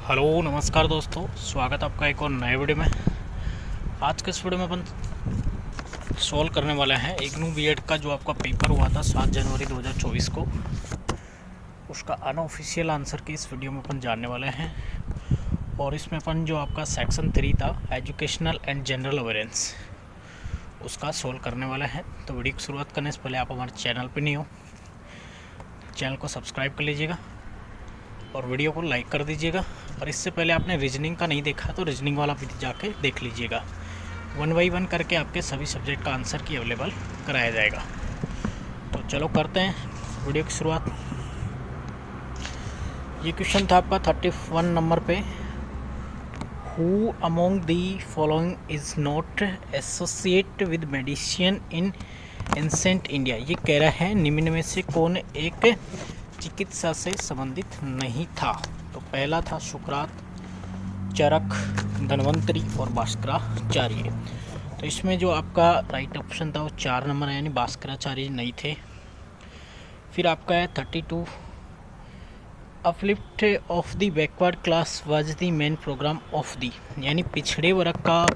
Hello नमस्कार दोस्तों, स्वागत है आपका एक और नए वीडियो में। आज के इस वीडियो में अपन सॉल्व करने वाले हैं इग्नू बीएड का जो आपका पेपर हुआ था 7 जनवरी 2024 को। उसका अनऑफिशियल आंसर की इस वीडियो में अपन जानने वाले हैं। और इसमें अपन जो आपका सेक्शन 3 था एजुकेशनल एंड जनरल अवेयरेंस, उसका सॉल्व करने वाले हैं। तो वीडियो की शुरुआत करने से पहले आप हमारे चैनल पर नहीं हो, चैनल को सब्सक्राइब कर लीजिएगा और वीडियो को लाइक कर दीजिएगा। और इससे पहले आपने रीजनिंग का नहीं देखा तो रीजनिंग वाला भी जाके देख लीजिएगा। 1 बाई 1 करके आपके सभी सब्जेक्ट का आंसर की अवेलेबल कराया जाएगा। तो चलो करते हैं वीडियो की शुरुआत। ये क्वेश्चन था आपका 31 नंबर पे। Who among the following is not associate with medicine in ancient India. ये कह रहा है निम्न में से कौन एक चिकित्सा से संबंधित नहीं था। तो पहला था सुकरात, चरक, धन्वंतरी और भास्कराचार्य। तो इसमें जो आपका राइट ऑप्शन था वो 4 नंबर है, यानी भास्कराचार्य नहीं थे। फिर आपका है 32, uplift of the backward class was the main programme of the, यानी पिछड़े वर्ग का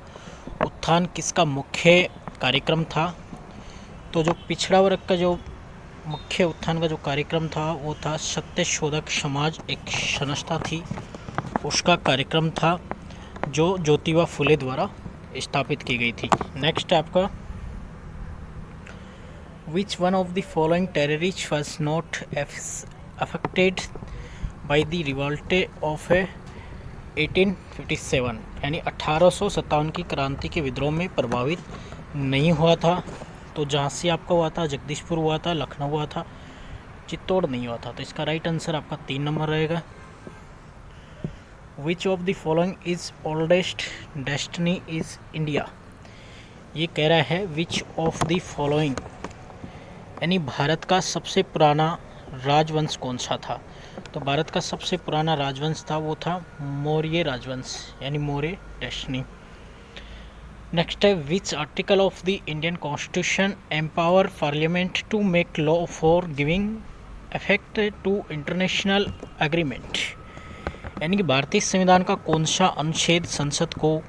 उत्थान किसका मुख्य कार्यक्रम था। तो जो पिछड़ा वर्ग का जो मुख्य उत्थान का जो कार्यक्रम था वो था सत्यशोधक समाज, एक संस्था थी, उसका कार्यक्रम था जो ज्योतिबा फुले द्वारा स्थापित की गई थी। नेक्स्ट है आपका विच one of the following terrorist was not affected by the revolt of 1857, यानी 1857 की क्रांति के विद्रोह में प्रभावित नहीं हुआ था। तो झांसी आपका हुआ था, जगदीशपुर हुआ था, लखनऊ हुआ था, चित्तौड़ नहीं हुआ था। तो इसका राइट आंसर आपका 3 नंबर रहेगा। Which of the following is oldest destiny is India. ये कह रहा है विच ऑफ द फॉलोइंग, यानी भारत का सबसे पुराना राजवंश कौन सा था। तो भारत का सबसे पुराना राजवंश था वो था मौर्य राजवंश, यानी मौर्य डेस्टिनी। नेक्स्ट है which article of the Indian constitution empower parliament to make law for giving effect to international agreement, यानी कि भारतीय संविधान का कौन सा अनुच्छेद संसद को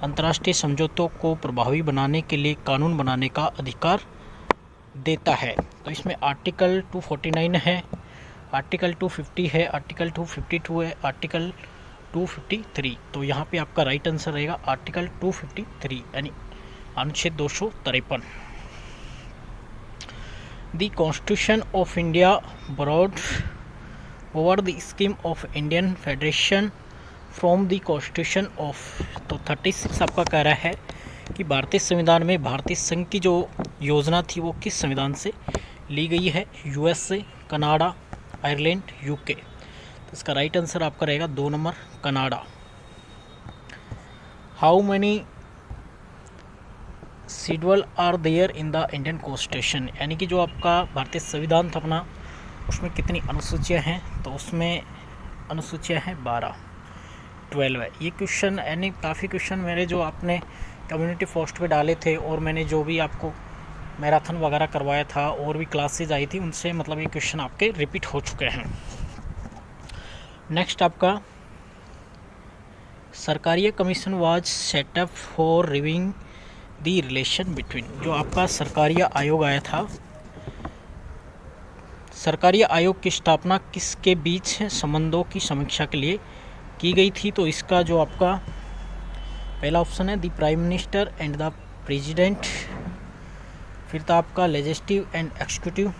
अंतर्राष्ट्रीय समझौतों को प्रभावी बनाने के लिए कानून बनाने का अधिकार देता है। तो इसमें आर्टिकल 249 है, आर्टिकल 250 है, आर्टिकल 252 है, आर्टिकल 253। तो यहाँ पे आपका राइट आंसर रहेगा आर्टिकल 253, यानी अनुच्छेद 253। The constitution of India broad over the scheme of Indian federation from the constitution of. तो 36 आपका कह रहा है कि भारतीय संविधान में भारतीय संघ की जो योजना थी वो किस संविधान से ली गई है। USA, Canada, Ireland, UK. तो इसका राइट आंसर आपका रहेगा 2 number Canada. How many schedule are there in the Indian constitution, यानी कि जो आपका भारतीय संविधान था अपना, उसमें कितनी अनुसूचियाँ हैं। तो उसमें अनुसूचियाँ हैं 12 है। ये क्वेश्चन यानी काफ़ी क्वेश्चन मेरे जो आपने कम्युनिटी पोस्ट पे डाले थे और मैंने जो भी आपको मैराथन वगैरह करवाया था और भी क्लासेज आई थी उनसे मतलब ये क्वेश्चन आपके रिपीट हो चुके हैं। नेक्स्ट आपका Sarkaria commission was set up for reviewing the relation between. जो आपका सरकारीय आयोग आया था, सरकारीय आयोग की स्थापना किसके बीच संबंधों की समीक्षा के लिए की गई थी। तो इसका जो आपका पहला ऑप्शन है the prime minister and the president. फिर था आपका legislative and executive,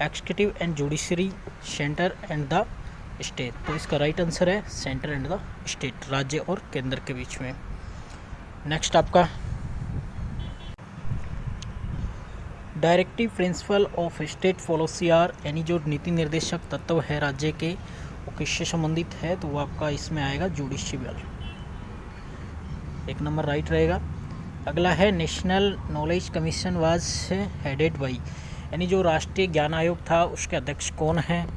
executive and judiciary, centre and the state. तो इसका राइट आंसर है सेंटर एंड द स्टेट, राज्य और केंद्र के बीच में। नेक्स्ट आपका directive principle of state policy are, यानी जो नीति निर्देशक तत्व है राज्य के वो किससे संबंधित है। तो वो आपका इसमें आएगा जुडिशियल, 1 नंबर राइट रहेगा। अगला है national knowledge commission was headed by, यानी जो राष्ट्रीय ज्ञान आयोग था उसके अध्यक्ष कौन है।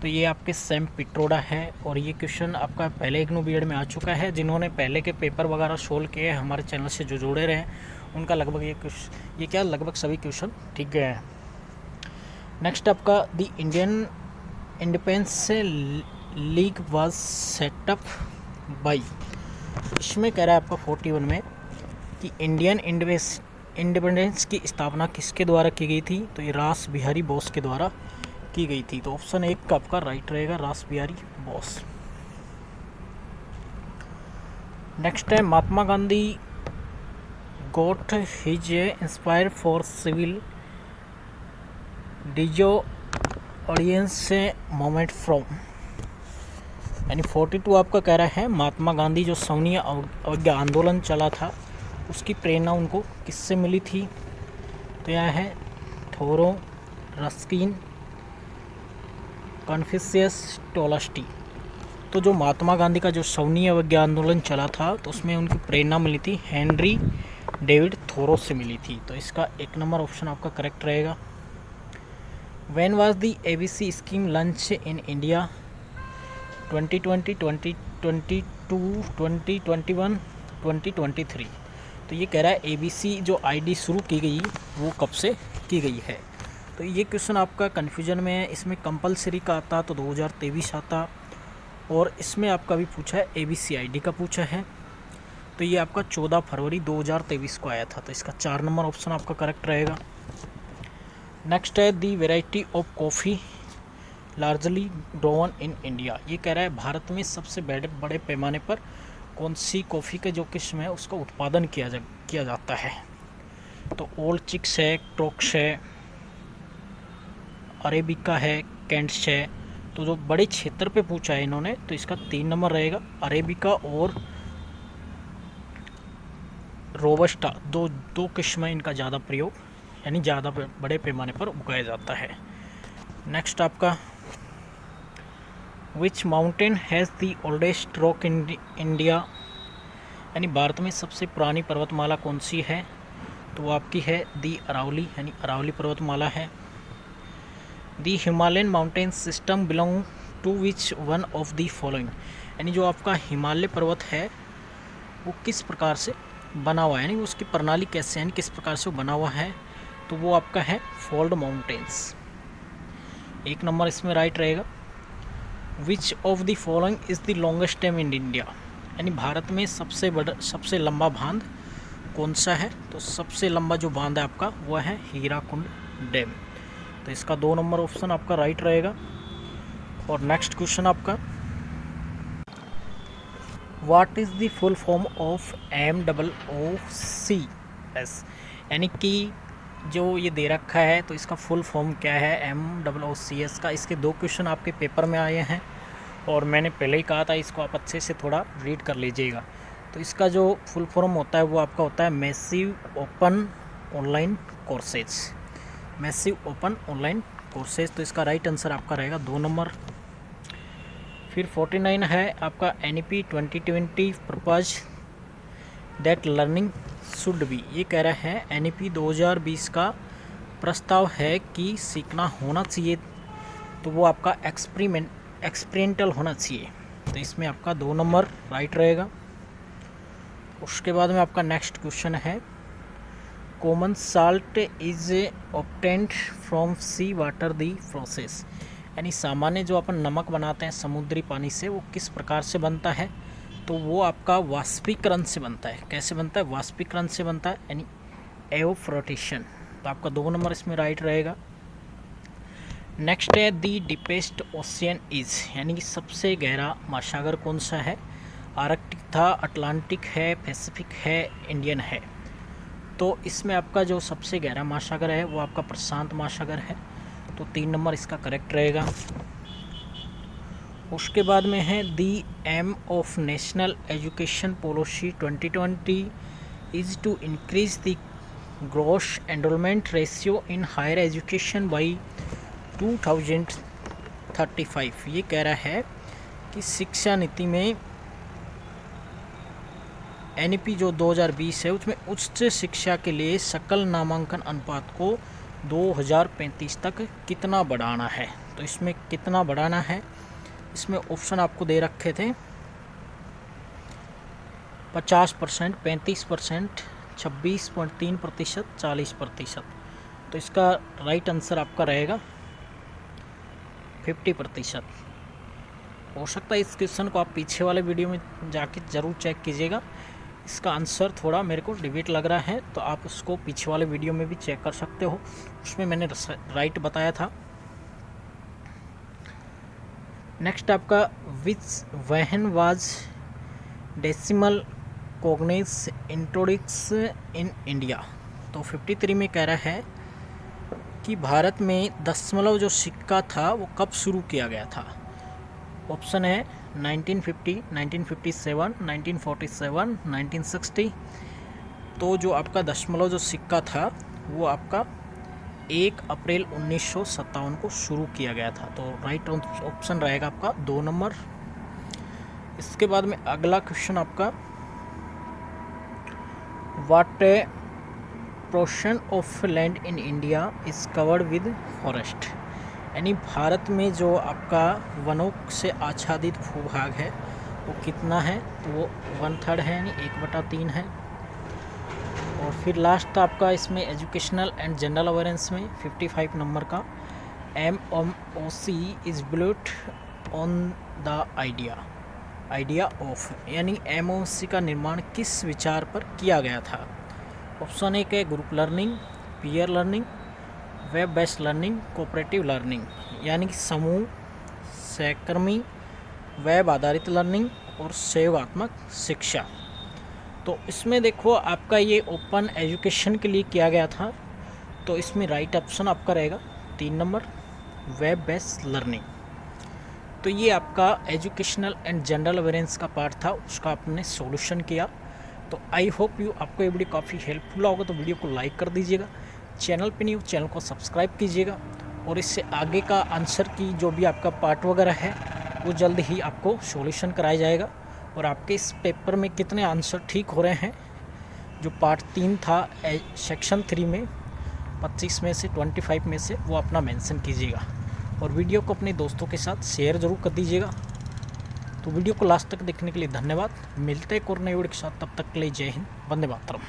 तो ये आपके सैम पिट्रोडा है। और ये क्वेश्चन आपका पहले इग्नू बीएड में आ चुका है। जिन्होंने पहले के पेपर वगैरह सोल्व किए हैं हमारे चैनल से जो जुड़े रहे उनका लगभग ये लगभग सभी क्वेश्चन ठीक गए हैं। नेक्स्ट आपका the Indian independence league was set up by. इसमें कह रहा है आपका 41 में कि इंडियन इंडिपेंडेंस की स्थापना किसके द्वारा की गई थी, तो ये रास बिहारी बोस के द्वारा की गई थी। तो ऑप्शन 1 का आपका राइट रहेगा, रास बिहारी बोस। नेक्स्ट है Mahatma Gandhi got his inspire for civil disobedience movement from. यानी 42 आपका कह रहा है महात्मा गांधी जो सवनीय अवज्ञा आंदोलन चला था उसकी प्रेरणा उनको किससे मिली थी, तो यह है थोरो, रस्किन, कन्फ्यूशियस, टोल्स्टॉय। तो जो महात्मा गांधी का जो सवनीय अवज्ञा आंदोलन चला था तो उसमें उनकी प्रेरणा मिली थी हेनरी डेविड थोरो से मिली थी। तो इसका 1 नंबर ऑप्शन आपका करेक्ट रहेगा। When was the ABC scheme launch in India, 2020, 2022, 2021, 2023। तो ये कह रहा है एबीसी जो आईडी शुरू की गई वो कब से की गई है। तो ये क्वेश्चन आपका कन्फ्यूजन में है, इसमें कंपलसरी का आता तो 2023 आता, और इसमें आपका भी पूछा है एबीसी आईडी का पूछा है, तो ये आपका 14 फरवरी 2023 को आया था। तो इसका 4 नंबर ऑप्शन आपका करेक्ट रहेगा। नेक्स्ट है the variety of coffee largely grown in India. ये कह रहा है भारत में सबसे बड़े पैमाने पर कौन सी कॉफ़ी के जो किस्म है उसका उत्पादन किया जाता है, तो ओल्ड चिक्स है, क्रोक्स है, अरेबिका है, कैंट्स है। तो जो बड़े क्षेत्र पे पूछा है इन्होंने तो इसका 3 नंबर रहेगा, अरेबिका और रोबस्टा, दो किस्म इनका ज़्यादा प्रयोग यानी ज़्यादा बड़े पैमाने पर उगाया जाता है। नेक्स्ट आपका which mountain has the oldest rock in India. यानी भारत में सबसे पुरानी पर्वतमाला कौन सी है, तो वो आपकी है दी अरावली, यानी अरावली पर्वतमाला है। The Himalayan mountain system belong to which one of the following. यानी जो आपका हिमालय पर्वत है वो किस प्रकार से बना हुआ है, यानी उसकी प्रणाली कैसे यानी किस प्रकार से वो बना हुआ है, तो वो आपका है फोल्ड माउंटेन्स। 1 नंबर इसमें राइट रहेगा। Which of the following is the longest dam in India. यानी भारत में सबसे लंबा बांध कौन सा है, तो सबसे लंबा जो बांध है आपका वह है हीराकुंड डैम। तो इसका 2 नंबर ऑप्शन आपका राइट रहेगा। और नेक्स्ट क्वेश्चन आपका what is the full form of MOOCS। यानी कि जो ये दे रखा है तो इसका फुल फॉर्म क्या है MOOCS का। इसके 2 क्वेश्चन आपके पेपर में आए हैं और मैंने पहले ही कहा था इसको आप अच्छे से थोड़ा रीड कर लीजिएगा। तो इसका जो फुल फॉर्म होता है वो आपका होता है massive open online courses, massive open online courses. तो इसका राइट आंसर आपका रहेगा 2 नंबर। फिर 49 है आपका NEP 2020 propose that learning should be. ये कह रहा है NEP 2020 का प्रस्ताव है कि सीखना होना चाहिए, तो वो आपका एक्सपेरिमेंटल होना चाहिए। तो इसमें आपका 2 नंबर राइट रहेगा। उसके बाद में आपका नेक्स्ट क्वेश्चन है common salt is obtained from sea water the process. यानी सामान्य जो अपन नमक बनाते हैं समुद्री पानी से वो किस प्रकार से बनता है, तो वो आपका वाष्पीकरण से बनता है। कैसे बनता है, वाष्पीकरण से बनता है यानी एवोफ्रोटेशन। तो आपका 2 नंबर इसमें राइट रहेगा। नेक्स्ट है दी डीपेस्ट ओशियन इज, यानी कि सबसे गहरा महासागर कौन सा है। आर्कटिक था, अटलांटिक है, पैसिफिक है, इंडियन है। तो इसमें आपका जो सबसे गहरा महासागर है वो आपका प्रशांत महासागर है। तो 3 नंबर इसका करेक्ट रहेगा। उसके बाद में है the aim of national education policy 2020 is to increase the gross enrolment ratio in higher education by 2035। ये कह रहा है कि शिक्षा नीति में NEP जो 2020 है उसमें उच्च शिक्षा के लिए सकल नामांकन अनुपात को 2035 तक कितना बढ़ाना है। तो इसमें कितना बढ़ाना है, इसमें ऑप्शन आपको दे रखे थे 50%, 35%, 26.3%, 40%। तो इसका राइट आंसर आपका रहेगा 50%। हो सकता है इस क्वेश्चन को आप पीछे वाले वीडियो में जाके ज़रूर चेक कीजिएगा। इसका आंसर थोड़ा मेरे को डिबेट लग रहा है, तो आप उसको पीछे वाले वीडियो में भी चेक कर सकते हो, उसमें मैंने राइट बताया था। नेक्स्ट आपका विच वहन वाज डेसिमल कोग्नेस इंट्रोडक्स इन इंडिया। तो 53 में कह रहा है कि भारत में दशमलव जो सिक्का था वो कब शुरू किया गया था। ऑप्शन है 1950, 1957, 1947, 1960। तो जो आपका दशमलव जो सिक्का था वो आपका 1 अप्रैल 1957 को शुरू किया गया था। तो राइट ऑप्शन रहेगा आपका 2 नंबर। इसके बाद में अगला क्वेश्चन आपका what portion of land in India is covered with forest. यानी भारत में जो आपका वनों से आच्छादित भूभाग है वो कितना है, तो वो 1/3 है, यानी 1/3 है। और फिर लास्ट आपका इसमें एजुकेशनल एंड जनरल अवेयरेंस में 55 नंबर का MMOC is built on the idea of, यानी MMOC का निर्माण किस विचार पर किया गया था। ऑप्शन 1 है group learning, peer learning, web based learning, cooperative learning, यानी समूह, सहकर्मी, वेब आधारित लर्निंग और सहयोगात्मक शिक्षा। तो इसमें देखो आपका ये ओपन एजुकेशन के लिए किया गया था, तो इसमें राइट ऑप्शन आपका रहेगा 3 नंबर वेब बेस्ड लर्निंग। तो ये आपका एजुकेशनल एंड जनरल अवेयरेंस का पार्ट था, उसका आपने सॉल्यूशन किया। तो आई होप यू आपको ये वीडियो काफ़ी हेल्पफुल होगा। तो वीडियो को लाइक कर दीजिएगा, चैनल पे नहीं हो चैनल को सब्सक्राइब कीजिएगा, और इससे आगे का आंसर की जो भी आपका पार्ट वगैरह है वो जल्द ही आपको सॉल्यूशन कराया जाएगा। और आपके इस पेपर में कितने आंसर ठीक हो रहे हैं, जो पार्ट 3 था सेक्शन 3 में 25 में से 25 में से, वो अपना मेंशन कीजिएगा। और वीडियो को अपने दोस्तों के साथ शेयर ज़रूर कर दीजिएगा। तो वीडियो को लास्ट तक देखने के लिए धन्यवाद। मिलते हैं एक और नई वीडियो के साथ, तब तक के लिए जय हिंद, वंदे मातरम।